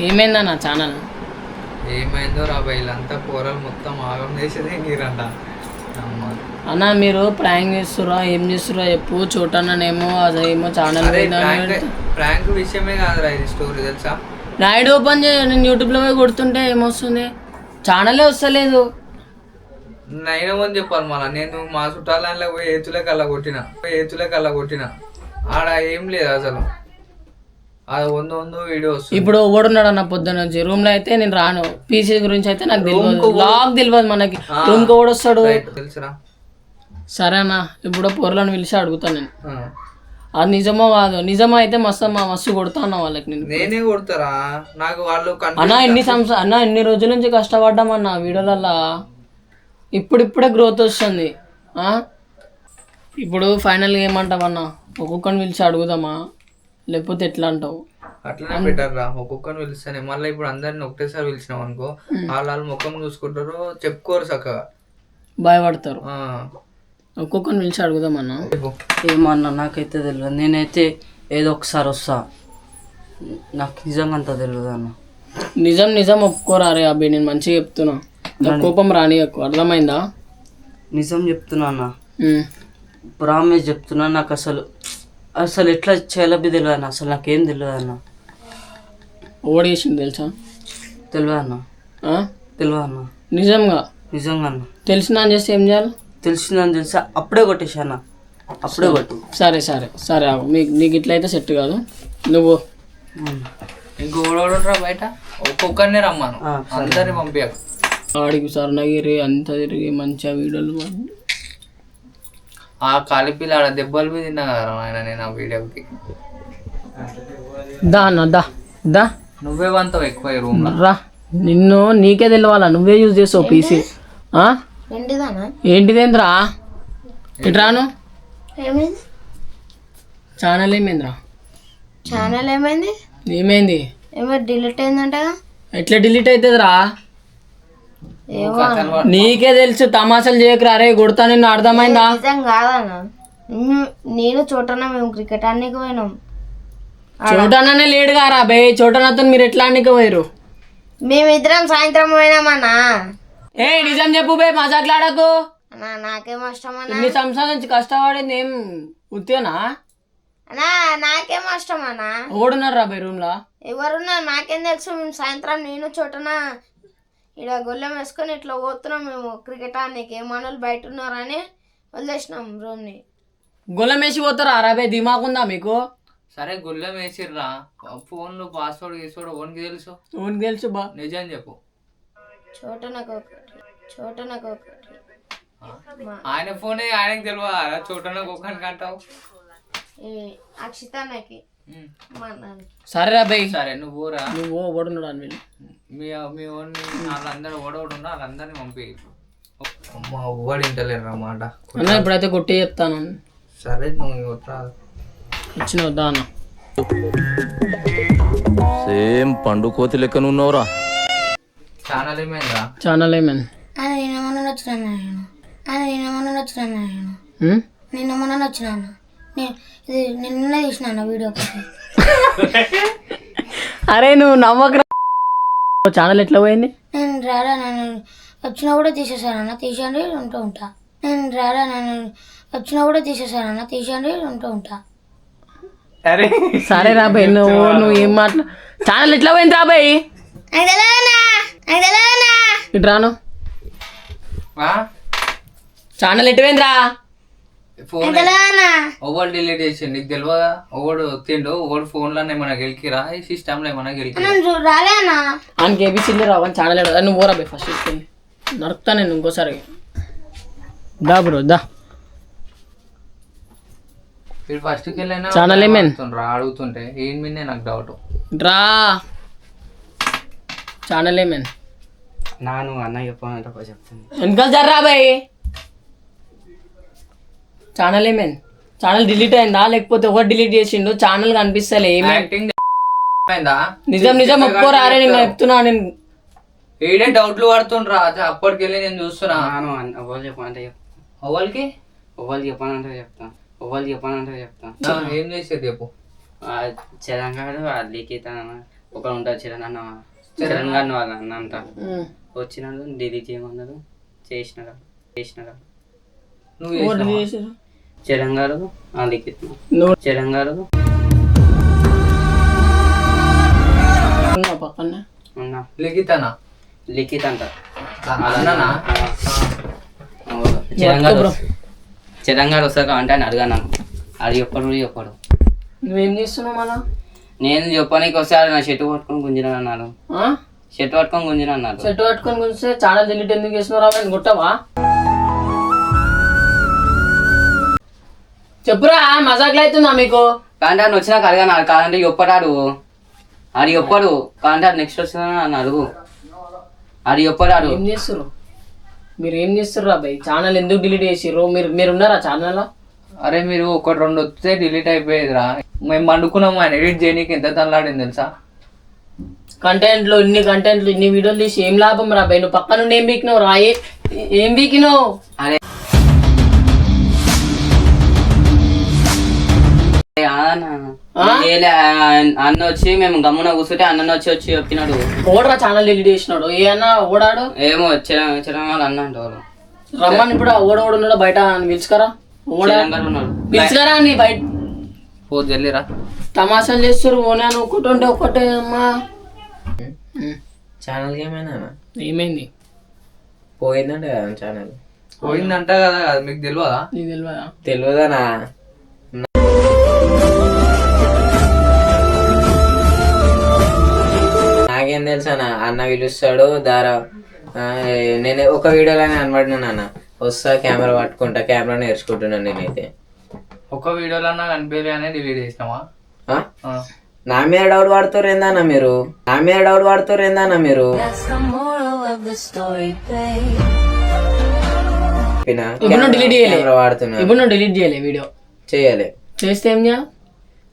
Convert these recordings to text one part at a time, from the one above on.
ఏమైందన్న channel? ఏమైందో రాబాయ్, వీళ్ళంతా కూరలు మొత్తం ఆగం చేసేదే మీరంట. అన్న మీరు ప్రాంక్ చేస్తురా ఏం చేస్తురా చెప్పు. చోటనేమో అదేమో ఛానల్ ప్రాంక్ విషయమే కాదురా ఇది స్టోరీ తెలుసా. నైట్ ఓపెన్ నేను యూట్యూబ్లో పోయి కొడుతుంటే ఏమొస్తుంది, ఛానలే వస్తలేదు. నైనమని చెప్పాలి మళ్ళీ. నేను మా చుట్టాలలో పోయి ఏతులకు అలా కొట్టిన ఆడ ఏం లేదు అసలు. అది వందో వీడియో వస్తుంది. ఇప్పుడు ఓడున్నాడు అన్న పొద్దున్న నుంచి రూమ్ లో అయితే నేను రాను. పీసీ గురించి అయితే నాకు తెలియదు, లాగ్ తెలియదు మనకి. రూమ్ కి ఓడొస్తాడు తెలుసురా. సరే అన్న, ఇప్పుడు పొరలను పిలిచి అడుగుతాను నేను. అది నిజమో కాదు, నిజమో అయితే మస్తు కొడతా అన్న వాళ్ళకి. నేనే కొడతారా నాకు వాళ్ళు అన్న ఎన్ని రోజుల నుంచి కష్టపడ్డామన్న వీడియోలల్లా, ఇప్పుడిప్పుడే గ్రోత్ వస్తుంది. ఇప్పుడు ఫైనల్గా ఏమంటావన్నా, ఒక్కొక్కరిని పిలిచి అడుగుదామా లేకపోతే ఎట్లా అంటావు? అట్లనే బెటర్ రా, ఒక్కొక్కరిని పిలుస్తానే. మళ్ళీ ఇప్పుడు అందరిని ఒకటేసారి పిలిచినాం అనుకో, వాళ్ళు ముఖం చూసుకుంటారు, చెప్పుకోరు చక్కగా, భయపడతారు. ఒక్కొక్కరిని పిలిచి అడుగుదామన్నా. ఏమన్నా నాకైతే తెలియదు, నేనైతే ఏదో ఒకసారి వస్తా, నాకు నిజంగా అంత తెలియదు అన్న. నిజం ఒప్పుకోరా రే అబ్బాయి, నేను మంచిగా చెప్తున్నా, కోపం రాని ఎక్కువ, అర్థమైందా? నిజం చెప్తున్నా అన్న, ప్రామిస్ చెప్తున్నా. నాకు అసలు ఎట్లా చేయాలో తెలియదు అన్న, అసలు నాకేం తెలియదు అన్న. ఓడి చేసింది తెలుసా? తెలియదు అన్న, తెలియదు అన్న. నిజంగా అన్న. తెలిసిన అని చేస్తే ఏం చేయాలి? తెలిసిందని తెలుసా అప్పుడే కొట్టేసాను, అప్పుడే కొట్టు. సరే నీకు ఇట్లయితే సెట్ కాదు. నువ్వు ఇంకోడరా బయట ఒక్కొక్కరిని రమ్మాను, అందరిని పంపించాక ఆడికి సరణగిరి అంత తిరిగి మంచిగా వీడియోలు. ఆ కలిపిల్ల ఆడ దెబ్బలు మీద తిన్నా కదా ఆయన నేను ఆ వీడియోకి. దా నువ్వే వంతావు ఎక్కువ రూమ్ రా, నీకే తెలియాలా, నువ్వే యూజ్ చేసావు పీసీ. ఏంటిదేంద్రా ఇట్రాను? ఛానల్ ఏమైంది? డిలీట్ అయిందంట. ఎట్లా డిలీట్ అవుతుందిరా? నీకే తెలుసు, తమాషాలు చేయకురా రే, కొడతా నిన్ను, అర్థమైందా? నిజం కాదన్నా, నేను చోటన మేము క్రికెట్ ఆడడానికి పోయినాం. చోటనే లేడు కారా బే, చోటనతో మీరు ఎట్లా ఆడడానికి పోయారు? మేమిద్దరం సాయంత్రం పోయినామన్నా. నిజం చెప్పు బే, మజాకులాడకు. నాకేం ఇష్టం అన్నా, ఇన్ని సంవత్సరాల నుంచి కష్టపడింది ఏం ఉత్తేనా? అన్నా నాకేం ఇష్టం అన్నా. ఓడున్నారు రా బే రూమ్ లా? ఎవరున్నారు నాకేం తెలుసు. మేము సాయంత్రం నేను చోటన ఇక్కడ గొల్లెం వేసుకొని ఇట్లా పోతున్నాం మేము క్రికెట్ ఆడడానికి. ఏమన్నా బయట ఉన్నారని వదిలేసినాం రూమ్ ని. గొల్లెం వేసి పోతారా రా బే, దిమాకుందా మీకు? సరే గుళ్ళెం వేసిర్రా, ఫోన్లు పాస్వర్డ్ గీస్వర్డ్ ఓన్కి తెలుసు బా. నిజం చెప్పు. చోటనకు ఆయన ఫోనే ఆయనకు తెలియదు, చోటనకు ఒకరికి అంటావు. అక్షితానికి సరే రా బై, సరే నువ్వు ఓడున్నాడు అని మీ ఓన్ని వాళ్ళందరూ ఓడవుడున్నా వాళ్ళందరినీ పంపి. అమ్మ ఓడి ఇంటలేరు అన్నమాట. ఇప్పుడైతే కొట్టి చెప్తాను. సరే నువ్వు వచ్చిన వద్దా అన్న? సేమ్ పండు కోతి లెక్కనున్నావురా. ఛానల్ ఏమైందా? నిన్న మొన్న వచ్చినాను, నిన్న తీసిన వీడియో. అరే నువ్వు నమ్మకరా, ఛానల్ ఎట్లా పోయింది? నేను రారా, నన్ను వచ్చినా కూడా తీసేసారన్న, తీసేయండి ఉంటూ ఉంటా. నేను రారా, నన్ను వచ్చినా కూడా తీసేసారన్న, తీసేయండి ఉంటూ ఉంటా. సరే రాబాయ్, నువ్వు ఏం మాట్లా, ఛానల్ ఎట్లా పోయింది రాబాయ్? ఇట్రాను, ఛానల్ ఎటు పోయిందిరా? ఫోన్ ఒకటి డిలీట్ చేసి నీకు తెలియదా? ఒకడు తిండు, ఒకడు ఫోన్లో ఏమైనా గెలికిరా, ఈ సిస్టంలో ఏమైనా గెలికిరా? ఆయనకి ఏబిసిల్లు రావు అని ఛానల్ ఎడ. నువ్వు రాబాయ్ ఫస్ట్ నరుకుతా నేను ఇంకోసారి. దా బ్రో దా. మీరు ఫస్ట్కి వెళ్ళినా ఛానల్ ఏమైంది అడుగుతుంటే ఏం మీదే నాకు డౌట్ రా. ఛానల్ ఏమైంది? నాను అన్న చెప్పాను చెప్తాను. వెనకాల జర్రా బాయ్. ఛానల్ ఏమైంది? ఛానల్ డిలీట్ అయిందా లేకపోతే ఒకటి డిలీట్ చేసిండు? ఛానల్ కనిపిస్తలే. నిజం ఒప్పుకోరా రే, నేను చెప్తున్నా. నేను ఏడే డౌట్లు పడుతుండ్రా, అప్పటికెళ్ళి నేను చూస్తున్నా. ఎవరు చెప్పానంటే ఎవరికి చెప్పానంటే చెప్తా. ఏం చేసేది చెప్పు. చదంగాడు లీక్ అవుతాను ఒకడు ఉంటాడు చరణ్ గారిని వాళ్ళ అన్న అంట ఉమ్. వచ్చినాడు డిలీట్ చేయమన్నాడు చేసినాడు నువ్వు ఓటు చేసినావా? చేసిర్రు. చరణ్ గారు లిఖిత్ నువ్వు చరణ్ గారు ఉన్నావు పక్కనే ఉన్నా లిఖితనా లిఖిత్ అంట అన్ననా? చరణ్ గారు వస్తాక అంటే అని అడిగాను అది చెప్పడు నువ్వేం చేస్తున్నావు మళ్ళా నేను చెప్పడానికి వస్తే నా షర్ట్ పట్టుకొని గుంజిన అన్నాడు షర్ట్ పట్టుకొని గుంజిన అన్నారు చెట్టు పట్టుకొని కూర్చొని ఛానల్ డిలీట్ ఎందుకు చేస్తున్నావు అని కొట్టవా చెప్పురా మజాకులు అవుతుందా మీకు కానీ ఆయన వచ్చినాక అడిగాను కాదంటే చెప్పడాడు అది చెప్పడు కాదంటే నెక్స్ట్ వస్తుందని నన్ను అడుగు అది చెప్పడాడు ఏం చేస్తారు మీరు ఏం చేస్తారు అబ్బాయి ఛానల్ ఎందుకు డిలీట్ చేసిర్రు మీరు ఉన్నారా ఛానల్ అరే మీరు ఒకటి రెండు వస్తే డిలీట్ అయిపోయేదిరా. మేము పండుకున్నాము, ఆయన ఎడిట్ చేయనీకి ఎంత తల్లాడింది తెలుసా. కంటెంట్లు ఇన్ని వీడియోలు తీసి ఏం లాభం రా అబ్బాయి నువ్వు పక్క నుండి ఏం బీకినావు రా ఏం బీకినావు అరే అన్న వచ్చి మేము గమ్మున కూర్చుంటే అన్న వచ్చి చెప్పినాడు ఓడరా ఛానల్ డిలీట్ చేసినాడు ఏ అన్న ఓడాడు ఏమో చిరంగాలు అన్న అంటే వాళ్ళు రమ్మని ఇప్పుడు ఓడోడున్నాడు బయట పిలుచుకరా ఉన్నాడు పిలుచుకరా నీ బయట పో జల్లిరా. తమాషాలు చేస్తారు ఓనా ఒకటి ఉంటే ఒకటే అమ్మా ఛానల్కి ఏమైనా ఏమైంది పోయిందంటే కదా ఛానల్ పోయిందంట కదా, అది మీకు తెలియదా? నీకు తెలియదా తెలియదనా నాకేం తెలుసా అన్న పిలుస్తాడు దారా నేను ఒక వీడియోలోనే అనబడినాను అన్న వస్తా కెమెరా పట్టుకుంటా కెమెరా నేర్చుకుంటున్నాను నేనైతే ఒక వీడియోలో కనిపించలే అనే డిలీట్ చేసినావా? నా మీద డౌట్ పడుతారు ఏందన్నా మీరు కెమెరా వాడుతున్నా ఇప్పుడు నువ్వు డిలీట్ చేయలే వీడియో చేయాలి చేస్తే ఏం చేయాలి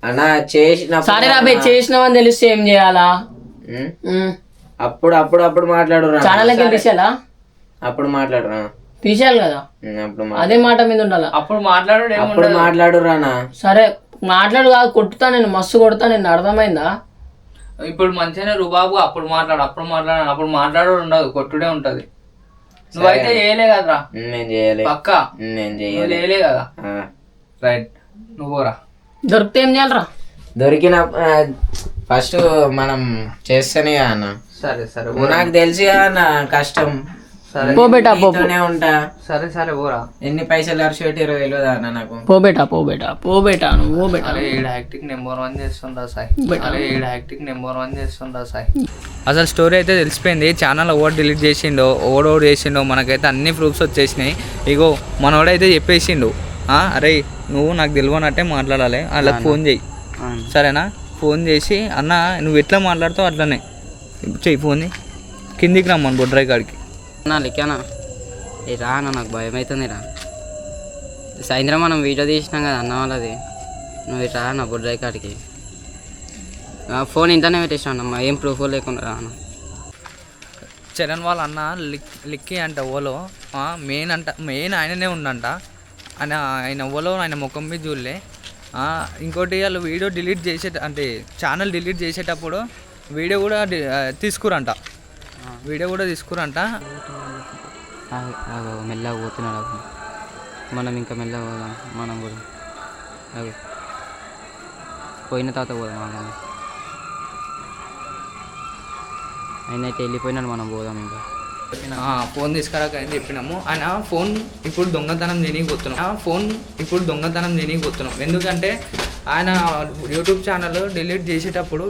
అన్న చేసిన సరే రాబాయ్ చేసినావని తెలిస్తే ఏం చేయాలా అప్పుడు మాట్లాడు ఛానల్ తీసేయాలా అప్పుడు మాట్లాడు తీసేయాలి కదా అప్పుడు అదే మాట మీద ఉండాలా అప్పుడు మాట్లాడు. అప్పుడు మాట్లాడు రానా సరే మాట్లాడు కాదు కొట్టుతా నేను మస్తు కొడతా నేను అర్థమైందా ఇప్పుడు మంచిగానే రుబాబు అప్పుడు మాట్లాడు ఉండదు, కొట్టుడే ఉంటది. నువ్వైతే చేయలే కదరా. నేను చేయలే పక్కా నేను నువ్వు చేయలే కదా. రైట్, నువ్వు పోరా. దొరికితే ఏం చేయాలరా దొరికిన ఫస్ట్ మనం చేస్తేనే కదా అన్న. సరే సరే నాకు తెలిసి అన్న కష్టం పో బేటా పో నీతోనే ఉంటా. సరే పోరా. ఎన్ని పైసలు ఖర్చు పెట్టి తెలియదా అన్న నాకు. పో బేటా నువ్వు పో బేటా అరే ఈడ యాక్టింగ్ నెంబర్ 1 చేస్తుందా సాయి. అసలు స్టోరీ అయితే తెలిసిపోయింది. ఛానల్ ఓవర్ డిలీట్ చేసిండో ఓవర్ చేసిండో మనకైతే అన్ని ప్రూఫ్స్ వచ్చేసినాయి. ఇగో మనోడైతే చెప్పేసిండు, అరే నువ్వు నాకు తెలియనట్టే మాట్లాడాలి, వాళ్ళకి ఫోన్ చేయి సరేనా. ఫోన్ చేసి అన్న నువ్వు ఎట్లా మాట్లాడుతావు అట్లనే చెయ్యి, ఫోన్ కిందికి రమ్మను బొడ్రాయి కాడికి. నా లెక్కనా రా అన్న, నాకు భయం అవుతుంది రా. సాయంత్రం మనం వీడియో తీసినాం కదా అన్న వాళ్ళది, నువ్వు రా అన్న బొడ్రాయి కాడికి. ఫోన్ ఇంటనే పెట్టేసినా అన్న, ఏం ప్రూఫ్ లేకుండా రా అన్న. చరణ్ వాళ్ళ అన్న లిక్కి అంట ఓలో మెయిన్ ఆయననే ఉండంట. ఆయన ఓలో ఆయన ముఖం మీద చూడలే. ఇంకోటి వాళ్ళు వీడియో డిలీట్ ఛానల్ డిలీట్ చేసేటప్పుడు వీడియో కూడా తీసుకురంట. మెల్లగా పోతున్నాడు, మనం ఇంకా మెల్లగా పోదాం. మనం కూడా అదే పోయిన తర్వాత పోదాం. ఆయన అయితే వెళ్ళిపోయినాడు, మనం పోదాం ఇంకా. ఫోన్ తీసుకురాక అని చెప్పినాము. ఆయన ఫోన్ ఇప్పుడు దొంగతనం చేయనీకి పోతున్నాం. ఎందుకంటే ఆయన యూట్యూబ్ ఛానల్ డిలీట్ చేసేటప్పుడు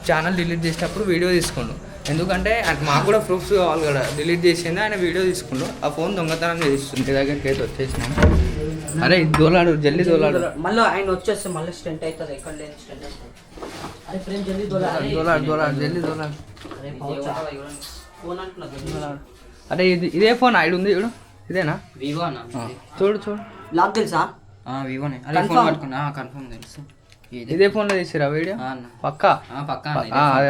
ఛానల్ డిలీట్ చేసేటప్పుడు వీడియో తీసుకుండు. ఎందుకంటే మాకు కూడా ప్రూఫ్స్ కావాలి కదా. డిలీట్ చేసింది ఆయన వీడియో తీసుకుండు, ఆ ఫోన్ దొంగతనం చేస్తుంది. దగ్గరికి అయితే వచ్చేసినాం. అరే దోలాడు, జల్దీ దోలాడు. మళ్ళీ ఆయన వచ్చేస్తే మళ్ళీ స్టెంట్ అవుతుంది. ఎక్కడ లేని స్టెంట్ అవుతుంది. అరే ఫ్రెండ్ జల్దీ దోలాడు జల్దీ దోలాడు. అరే ఇదే ఫోన్ ఐడి ఉంది చూడు, ఇదేనా? వివో అన్న, చూడు లాక్ తెలుసా? వివోనే. అదే ఫోన్ పట్టుకున్నా, కన్ఫర్మ్ తెలుసు. ఇదే ఫోన్లో తీసిరా వీడియో? పక్కా.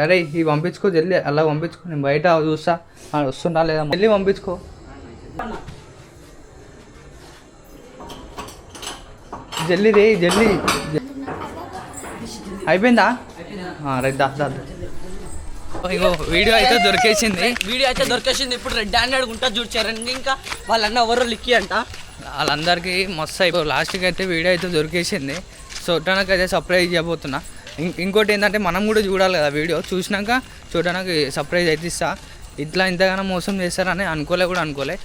అరే ఇవి పంపించుకో జల్దీ, అలా పంపించుకో. నేను బయట చూస్తా వస్తుందా లేదా, జల్దీ పంపించుకో. జల్దీ అయిపోయిందా రైట్ దా ఇగో వీడియో అయితే దొరికేసింది. వీడియో అయితే దొరికేసింది. ఇప్పుడు రెడ్ హ్యాండెడ్ ఉంటుంది చూడు చరణ్, ఇంకా వాళ్ళన్న ఎవరు లిక్కి అంట. వాళ్ళందరికీ మస్తు అయిపో లాస్ట్కి అయితే వీడియో అయితే దొరికేసింది. So చూడడానికైతే surprise చేయబోతున్నా. ఇంకోటి ఏంటంటే మనం కూడా చూడాలి కదా వీడియో, చూసినాక చూడడానికి సర్ప్రైజ్ అయితే ఇస్తా. ఇట్లా ఇంతగానో మోసం చేస్తారని అనుకోలే.